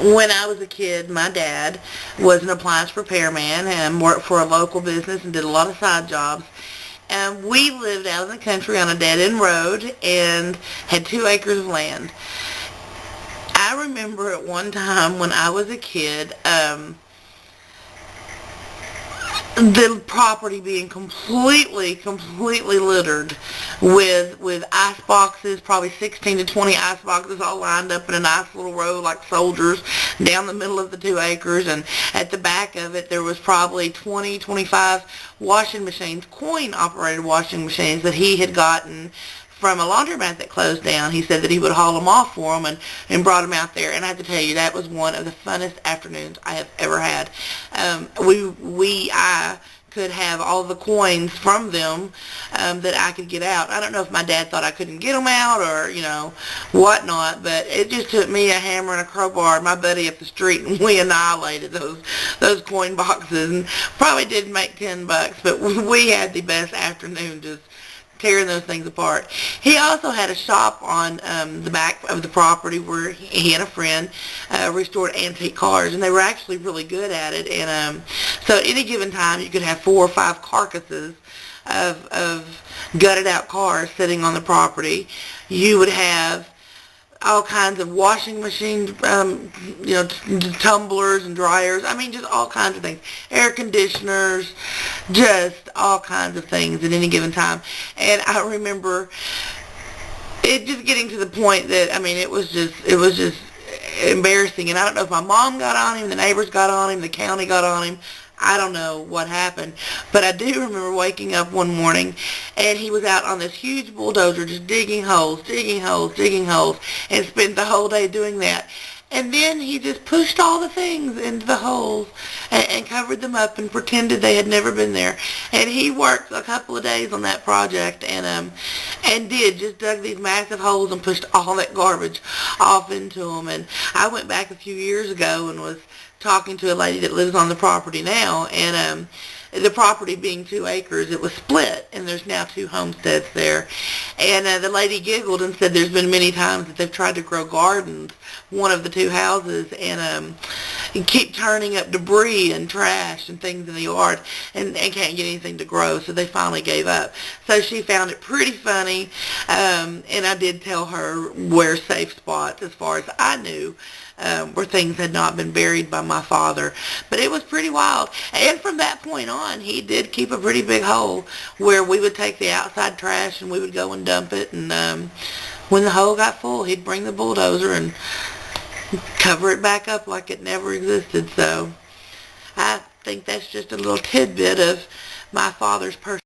When I was a kid, my dad was an appliance repairman and worked for a local business and did a lot of side jobs. And we lived out in the country on a dead-end road and had 2 acres of land. I remember at one time when I was a kid, the property being completely littered with ice boxes, probably 16 to 20 ice boxes all lined up in a nice little row like soldiers down the middle of the 2 acres. And at the back of it, there was probably 20, 25 washing machines, coin-operated washing machines that he had gotten from a laundromat that closed down. He said that he would haul them off for him and brought them out there. And I have to tell you, that was one of the funnest afternoons I have ever had. I could have all the coins from them that I could get out. I don't know if my dad thought I couldn't get them out or, whatnot, but it just took me a hammer and a crowbar and my buddy up the street, and we annihilated those coin boxes, and probably didn't make $10, but we had the best afternoon just tearing those things apart. He also had a shop on the back of the property where he and a friend restored antique cars, and they were actually really good at it. And so at any given time, you could have 4 or 5 carcasses of gutted out cars sitting on the property. You would have all kinds of washing machines, tumblers and dryers. I mean, just all kinds of things. Air conditioners, just all kinds of things at any given time. And I remember it just getting to the point that, I mean, it was just embarrassing. And I don't know if my mom got on him, the neighbors got on him, the county got on him. I don't know what happened, but I do remember waking up one morning and he was out on this huge bulldozer just digging holes, and spent the whole day doing that. And then he just pushed all the things into the holes and covered them up and pretended they had never been there. And he worked a couple of days on that project and just dug these massive holes and pushed all that garbage off into them. And I went back a few years ago and was talking to a lady that lives on the property now, and the property being 2 acres, it was split, and there's now 2 homesteads there. And the lady giggled and said there's been many times that they've tried to grow gardens, one of the 2 houses, and keep turning up debris and trash and things in the yard, and can't get anything to grow, so they finally gave up. So she found it pretty funny, and I did tell her where safe spots, as far as I knew, where things had not been buried by my father. But it was pretty wild. And from that point on, he did keep a pretty big hole where we would take the outside trash and we would go and dump it. And when the hole got full, he'd bring the bulldozer and cover it back up like it never existed. So I think that's just a little tidbit of my father's personality.